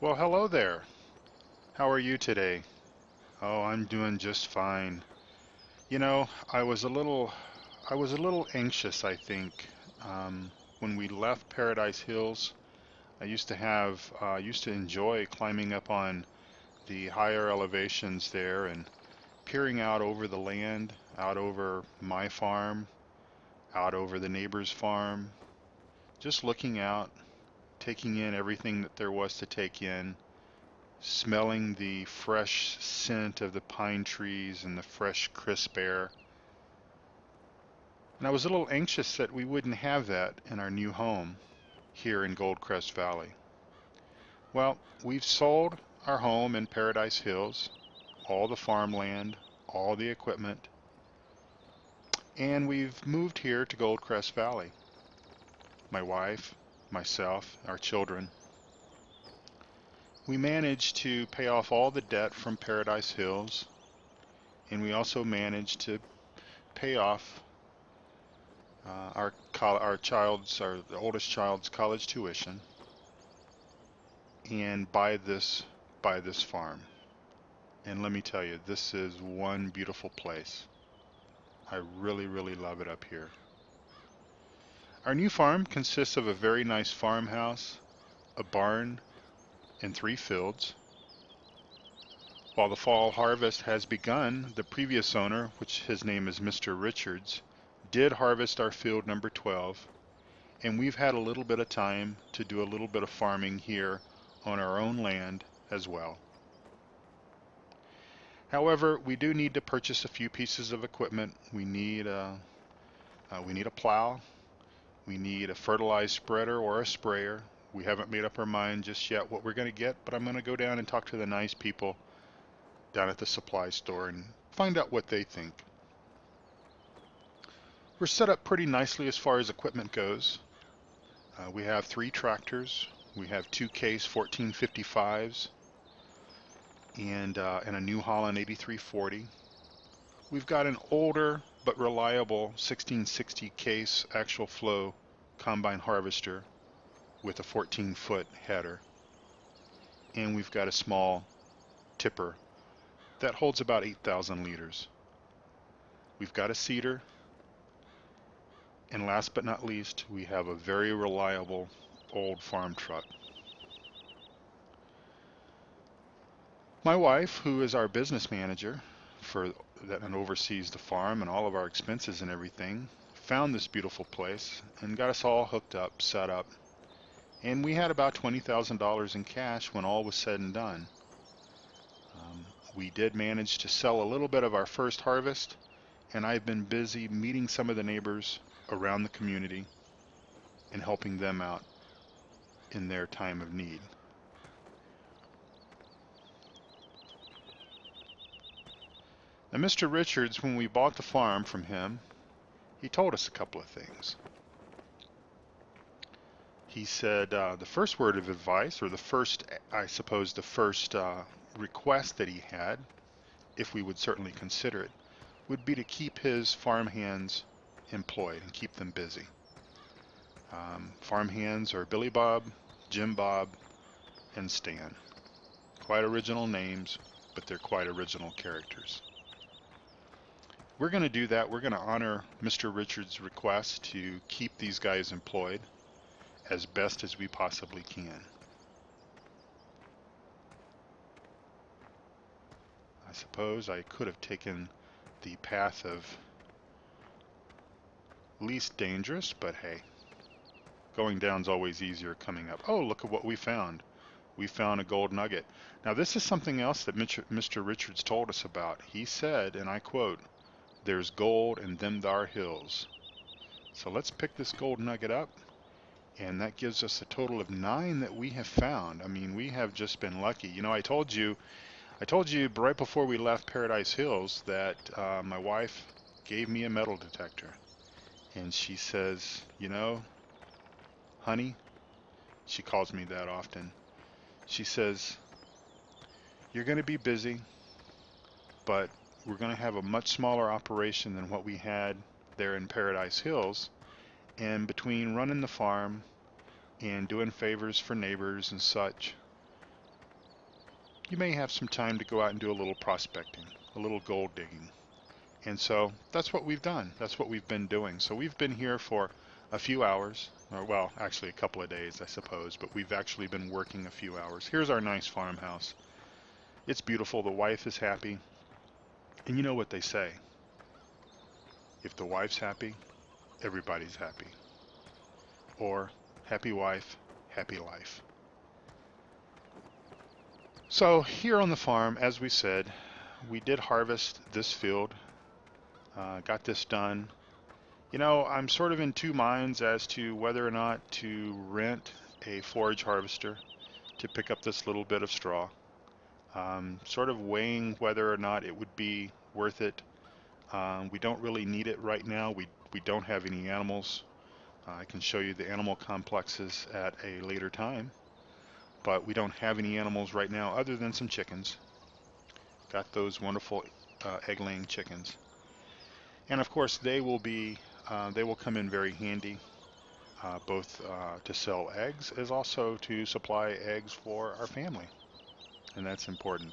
Well, hello there. How are you today? Oh, I'm doing just fine. You know, I was a little anxious, I think. When we left Paradise Hills, I used to enjoy climbing up on the higher elevations there and peering out over the land, out over my farm, out over the neighbor's farm, just looking out, taking in everything that there was to take in, smelling the fresh scent of the pine trees and the fresh, crisp air. And I was a little anxious that we wouldn't have that in our new home here in Goldcrest Valley. Well, we've sold our home in Paradise Hills, all the farmland, all the equipment, and we've moved here to Goldcrest Valley. My wife, myself, our children. We managed to pay off all the debt from Paradise Hills, and we also managed to pay off our oldest child's college tuition, and buy this farm. And let me tell you, this is one beautiful place. I really, really love it up here. Our new farm consists of a very nice farmhouse, a barn, and 3 fields. While the fall harvest has begun, the previous owner, which his name is Mr. Richards, did harvest our field number 12, and we've had a little bit of time to do a little bit of farming here on our own land as well. However, we do need to purchase a few pieces of equipment. We need a plow, we need a fertilized spreader or a sprayer. We haven't made up our mind just yet what we're going to get, but I'm going to go down and talk to the nice people down at the supply store and find out what they think. We're set up pretty nicely as far as equipment goes. We have 3 tractors. We have 2 Case 1455s and a New Holland 8340. We've got an older but reliable 1660 Case actual flow combine harvester with a 14-foot header. And we've got a small tipper that holds about 8,000 liters. We've got a seeder. And last but not least, we have a very reliable old farm truck. My wife, who is our business manager for that and oversees the farm and all of our expenses and everything, found this beautiful place and got us all hooked up, set up. And we had about $20,000 in cash when all was said and done. We did manage to sell a little bit of our first harvest, and I've been busy meeting some of the neighbors around the community and helping them out in their time of need. Now, Mr. Richards, when we bought the farm from him, he told us a couple of things. He said the first word of advice, or the first request that he had, if we would certainly consider it, would be to keep his farm hands employed and keep them busy. Farm hands are Billy Bob, Jim Bob, and Stan. Quite original names, but they're quite original characters. We're going to do that. We're going to honor Mr. Richards' request to keep these guys employed as best as we possibly can. I suppose I could have taken the path of least dangerous, but hey, going down's always easier than coming up. Oh, look at what we found. We found a gold nugget. Now, this is something else that Mr. Richards told us about. He said, and I quote, "There's gold in them thar hills." So let's pick this gold nugget up, and that gives us a total of 9 that we have found. I mean, we have just been lucky. You know, I told you right before we left Paradise Hills that my wife gave me a metal detector. And she says, you know, honey, she calls me that often. She says, you're going to be busy, but we're going to have a much smaller operation than what we had there in Paradise Hills. And between running the farm and doing favors for neighbors and such, you may have some time to go out and do a little prospecting, a little gold digging. And so that's what we've done. That's what we've been doing. So we've been here for a few hours, or well, actually a couple of days, I suppose, but we've actually been working a few hours. Here's our nice farmhouse. It's beautiful. The wife is happy. And you know what they say? If the wife's happy, everybody's happy. Or happy wife, happy life. So here on the farm, as we said, we did harvest this field, got this done. You know, I'm sort of in two minds as to whether or not to rent a forage harvester to pick up this little bit of straw. Sort of weighing whether or not it would be worth it. We don't really need it right now. We don't have any animals. I can show you the animal complexes at a later time, but we don't have any animals right now other than some chickens. Got those wonderful egg-laying chickens. And of course they will come in very handy, both to sell eggs as also to supply eggs for our family. And that's important.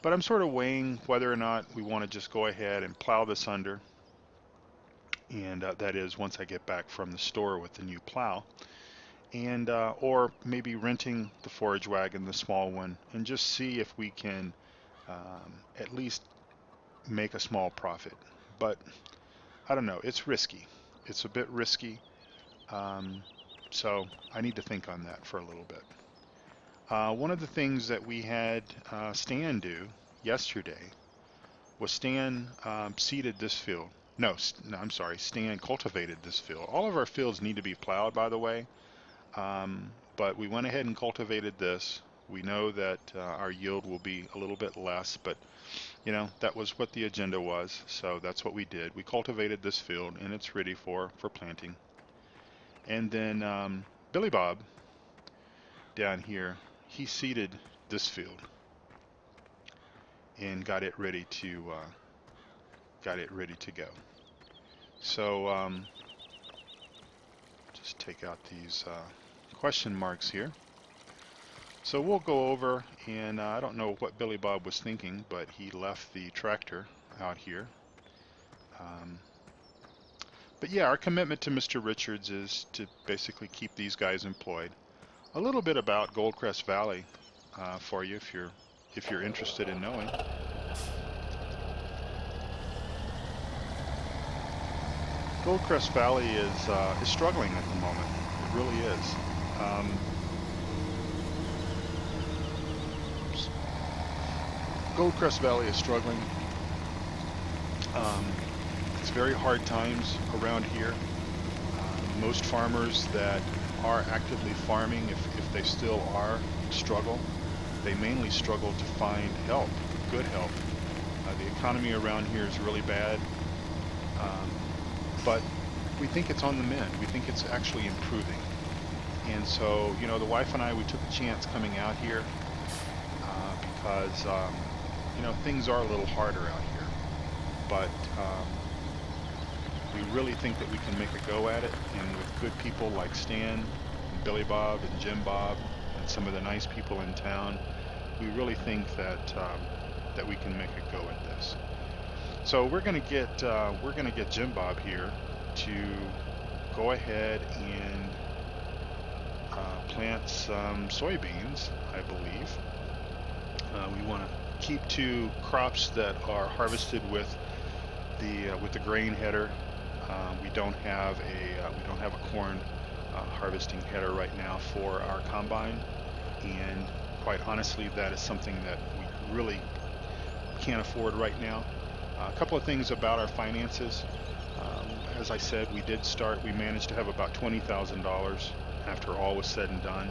But I'm sort of weighing whether or not we want to just go ahead and plow this under. And that is once I get back from the store with the new plow. And or maybe renting the forage wagon, the small one, and just see if we can at least make a small profit. But I don't know, it's risky. It's a bit risky. So I need to think on that for a little bit. One of the things that we had Stan do yesterday was Stan seeded this field. No, I'm sorry, Stan cultivated this field. All of our fields need to be plowed, by the way, but we went ahead and cultivated this. We know that our yield will be a little bit less, but you know, that was what the agenda was, so that's what we did. We cultivated this field, and it's ready for planting. And then Billy Bob down here, he seeded this field and got it ready to go. So just take out these question marks here. So we'll go over, and I don't know what Billy Bob was thinking, but he left the tractor out here. But yeah, our commitment to Mr. Richards is to basically keep these guys employed. A little bit about Goldcrest Valley for you if you're interested in knowing. Goldcrest Valley is struggling at the moment. It really is. Goldcrest Valley is struggling. It's very hard times around here. Most farmers that are actively farming, if they still are, struggle. They mainly struggle to find help, good help. The economy around here is really bad, but we think it's on the mend. We think it's actually improving. And so, you know, the wife and I, we took a chance coming out here because, you know, things are a little harder out here. But we really think that we can make a go at it, and with good people like Stan and Billy Bob and Jim Bob and some of the nice people in town, we really think that that we can make a go at this. So we're gonna get Jim Bob here to go ahead and plant some soybeans, I believe. We want to keep two crops that are harvested with the grain header. We don't have a corn harvesting header right now for our combine, and quite honestly, that is something that we really can't afford right now. A couple of things about our finances. As I said, we managed to have about $20,000 after all was said and done.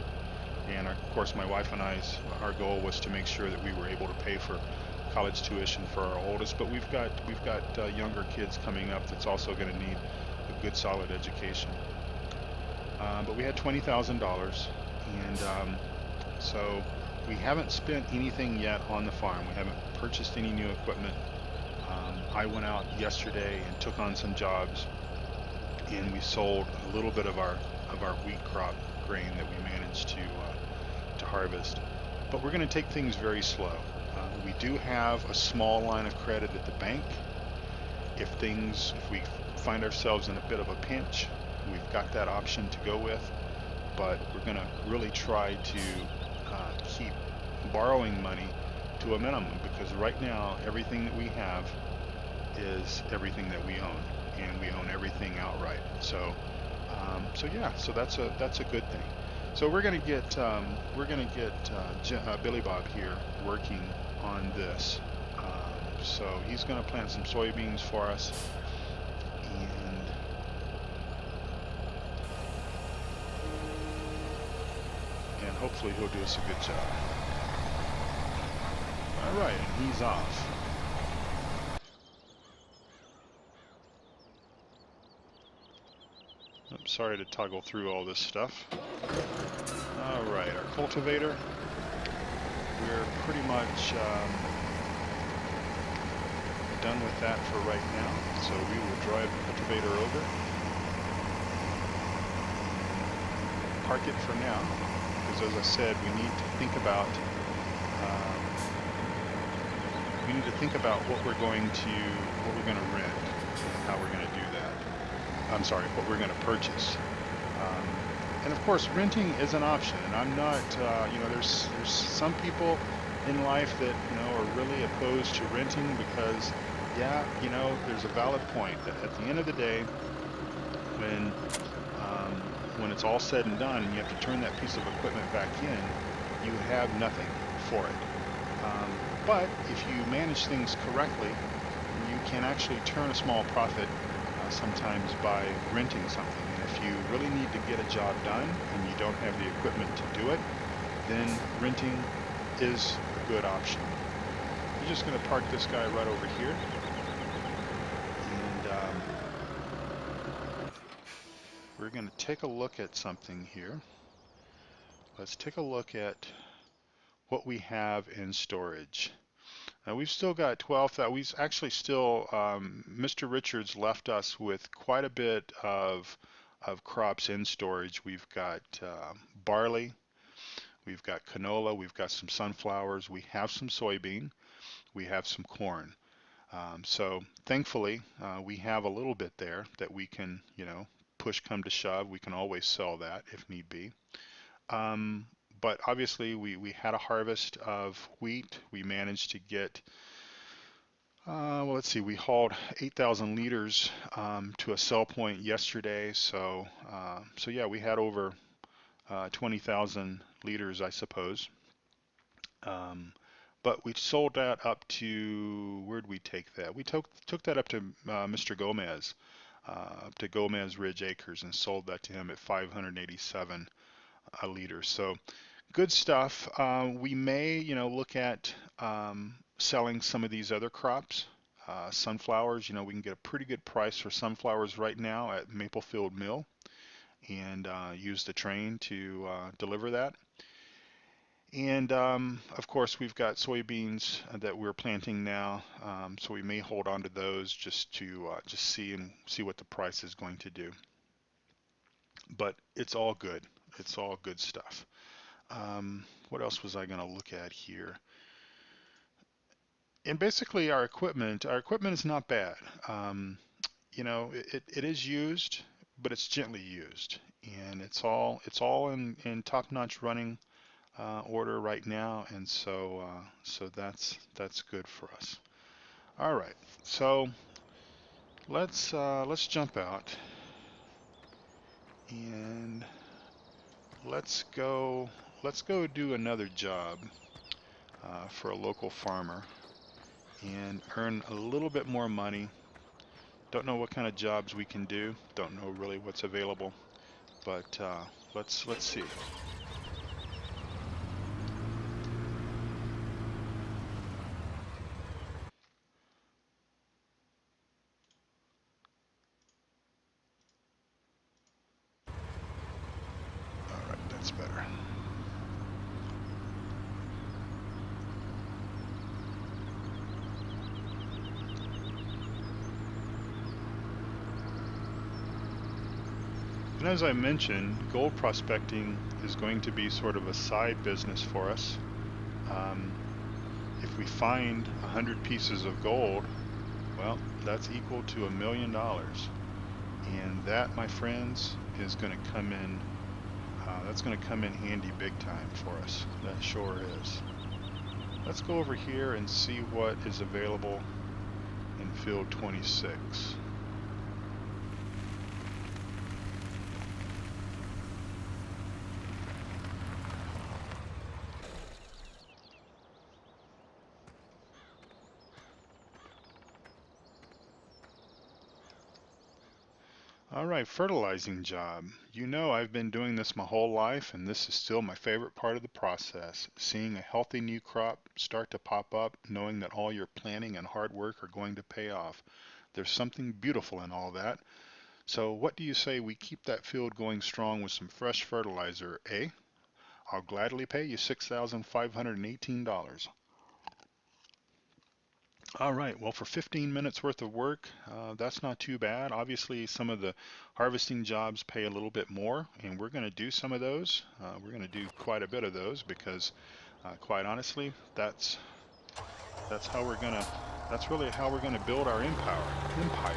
And of course, my wife and our goal was to make sure that we were able to pay for college tuition for our oldest, but we've got younger kids coming up that's also going to need a good solid education. But we had $20,000, and so we haven't spent anything yet on the farm. We haven't purchased any new equipment. I went out yesterday and took on some jobs, and we sold a little bit of our wheat crop grain that we managed to harvest. but we're going to take things very slow. We do have a small line of credit at the bank. If we find ourselves in a bit of a pinch, we've got that option to go with, but we're going to really try to keep borrowing money to a minimum, because right now everything that we have is everything that we own, and we own everything outright. So yeah, so that's a good thing. So we're gonna get Billy Bob here working on this. So he's gonna plant some soybeans for us, and hopefully he'll do us a good job. All right, and he's off. I'm sorry to toggle through all this stuff. All right, our cultivator, we're pretty much done with that for right now. So we will drive the cultivator over, park it for now, because as I said, we need to think about what we're going to rent and how we're going to do that. I'm sorry, what we're going to purchase. And of course, renting is an option. And I'm not, there's some people in life that, are really opposed to renting because, yeah, there's a valid point that at the end of the day, when it's all said and done and you have to turn that piece of equipment back in, you have nothing for it. But if you manage things correctly, you can actually turn a small profit sometimes by renting something. And if you really need to get a job done and you don't have the equipment to do it, then renting is a good option. I'm just going to park this guy right over here. And we're going to take a look at something here. Let's take a look at what we have in storage. Now we've still got 12,000. We've actually still, Mr. Richards left us with quite a bit of crops in storage. We've got barley, we've got canola, we've got some sunflowers, we have some soybean, we have some corn. So thankfully, we have a little bit there that we can, push come to shove. We can always sell that if need be. But obviously we had a harvest of wheat. We managed to get, well, let's see, we hauled 8,000 liters to a sell point yesterday. So yeah, we had over 20,000 liters, I suppose. But we sold that up to, where'd we take that? We took that up to Mr. Gomez, up to Gomez Ridge Acres, and sold that to him at 587 a liter. So good stuff. We may, look at selling some of these other crops. Sunflowers, we can get a pretty good price for sunflowers right now at Maplefield Mill, and use the train to deliver that. And of course, we've got soybeans that we're planting now, so we may hold on to those just to see what the price is going to do. But it's all good. It's all good stuff. What else was I going to look at here? And basically, our equipment is not bad. It is used, but it's gently used, and it's all in top-notch running order right now, and so that's good for us. All right, so let's jump out and let's go do another job for a local farmer and earn a little bit more money. Don't know what kind of jobs we can do. Don't know really what's available, but let's see. All right, that's better. And as I mentioned, gold prospecting is going to be sort of a side business for us. Um, if we find 100 pieces of gold, well, that's equal to $1 million. And that, my friends, is going to come in, that's going to come in handy big time for us. That sure is. Let's go over here and see what is available in field 26. All right, fertilizing job. You know I've been doing this my whole life, and this is still my favorite part of the process. Seeing a healthy new crop start to pop up, knowing that all your planning and hard work are going to pay off. There's something beautiful in all that. So what do you say we keep that field going strong with some fresh fertilizer, eh? I'll gladly pay you $6,518. All right, well, for 15 minutes worth of work, that's not too bad. Obviously, some of the harvesting jobs pay a little bit more, and we're going to do some of those. We're going to do quite a bit of those because, quite honestly, that's really how we're gonna build our empire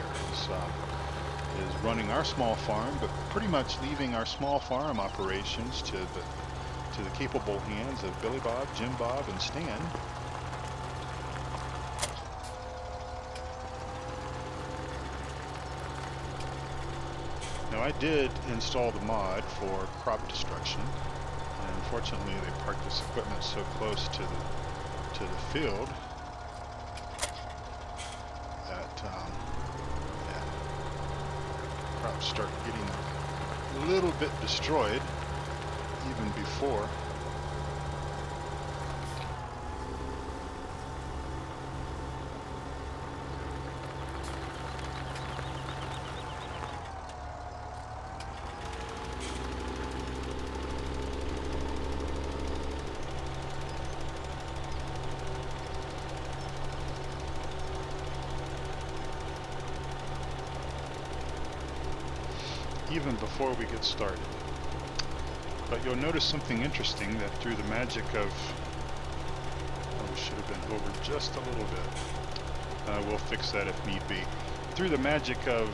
is running our small farm, but pretty much leaving our small farm operations to the capable hands of Billy Bob, Jim Bob, and Stan. Now I did install the mod for crop destruction, and unfortunately they parked this equipment so close to the field that crops start getting a little bit destroyed even before. Even before we get started. But you'll notice something interesting, that through the magic of, oh, should have been over just a little bit. We'll fix that if need be. Through the magic of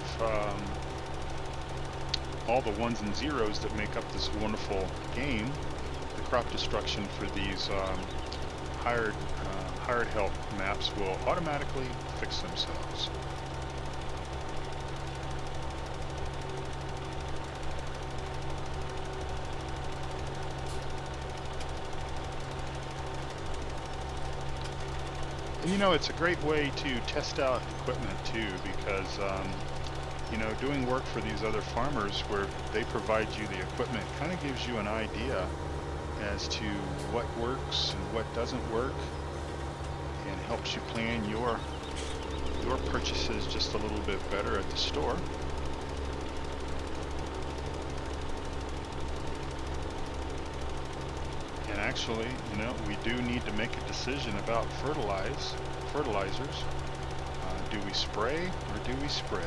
all the ones and zeros that make up this wonderful game, the crop destruction for these hired help maps will automatically fix themselves. And you know, it's a great way to test out equipment too, because you know, doing work for these other farmers where they provide you the equipment kind of gives you an idea as to what works and what doesn't work, and helps you plan your purchases just a little bit better at the store. And actually, you know, we do need to make a decision about fertilizers. Do we spray or do we spread?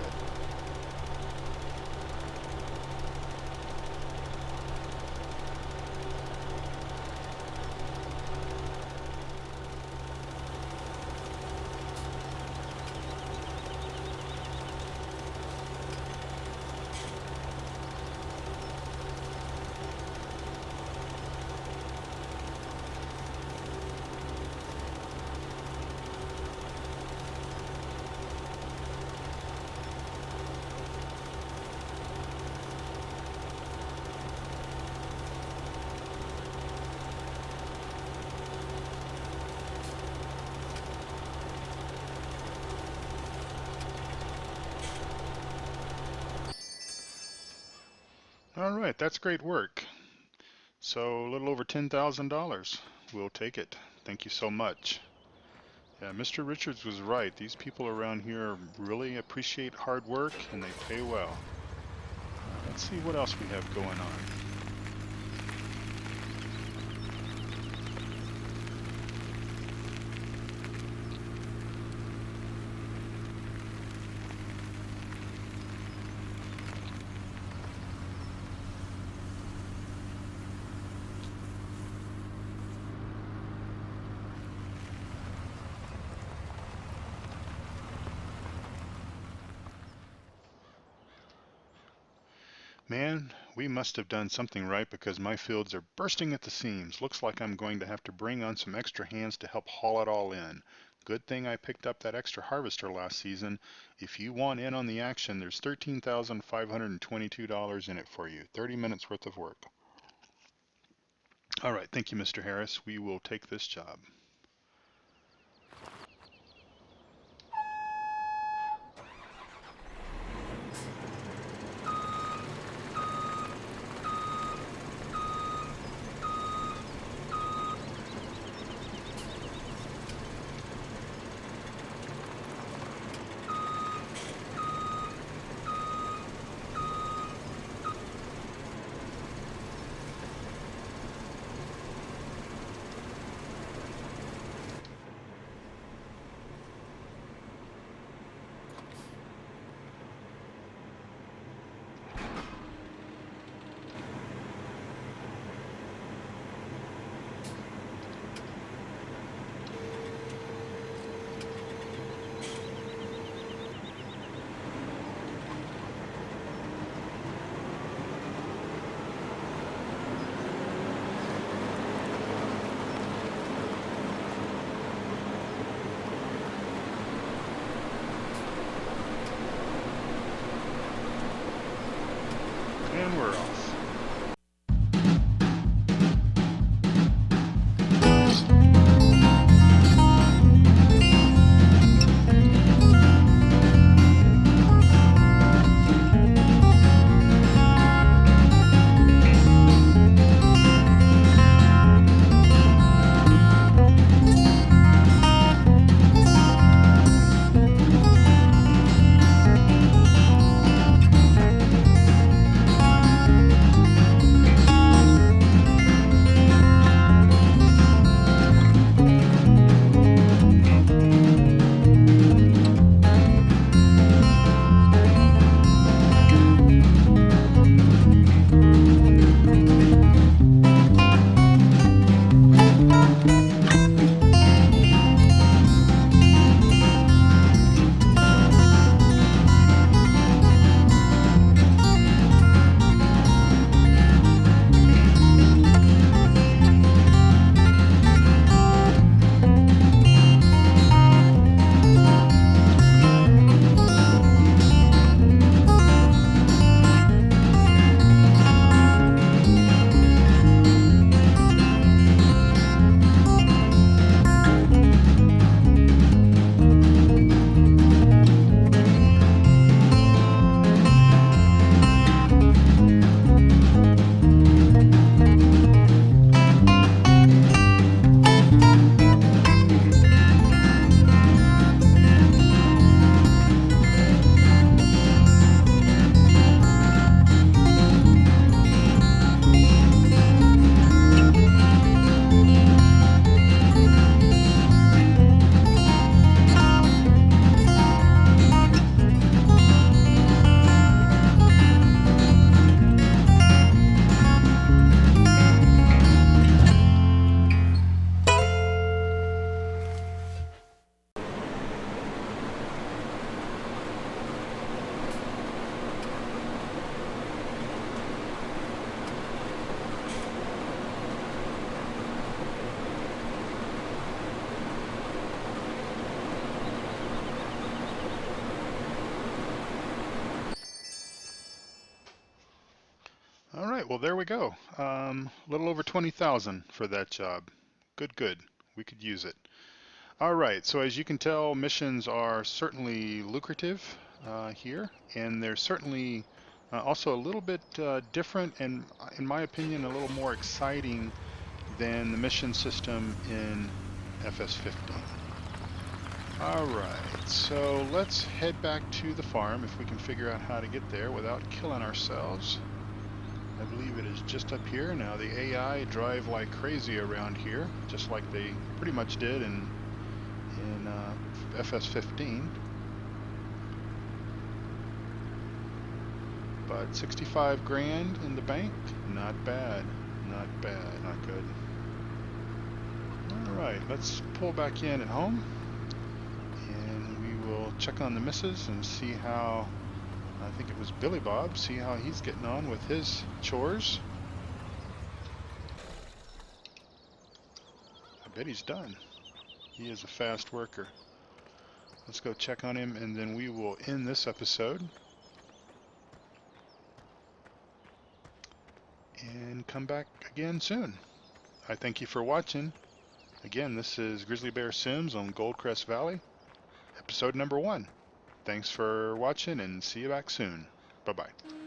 All right, that's great work. So a little over $10,000. We'll take it. Thank you so much. Yeah, Mr. Richards was right. These people around here really appreciate hard work and they pay well. Let's see what else we have going on. Man, we must have done something right because my fields are bursting at the seams. Looks like I'm going to have to bring on some extra hands to help haul it all in. Good thing I picked up that extra harvester last season. If you want in on the action, there's $13,522 in it for you. 30 minutes worth of work. All right, thank you, Mr. Harris. We will take this job. And we're off. All right, well, there we go. A little over 20,000 for that job. Good, good. We could use it. All right, so as you can tell, missions are certainly lucrative here, and they're certainly also a little bit different and, in my opinion, a little more exciting than the mission system in FS15. All right, so let's head back to the farm if we can figure out how to get there without killing ourselves. I believe it is just up here. Now the AI drive like crazy around here, just like they pretty much did in FS15. But 65 grand in the bank, not bad, not bad, not good. All right, let's pull back in at home, and we will check on the missus and see how I think it was Billy Bob. See how he's getting on with his chores. I bet he's done. He is a fast worker. Let's go check on him, and then we will end this episode and come back again soon. I thank you for watching. Again, this is Grizzly Bear Sims on Goldcrest Valley, episode number 1. Thanks for watching, and see you back soon. Bye-bye.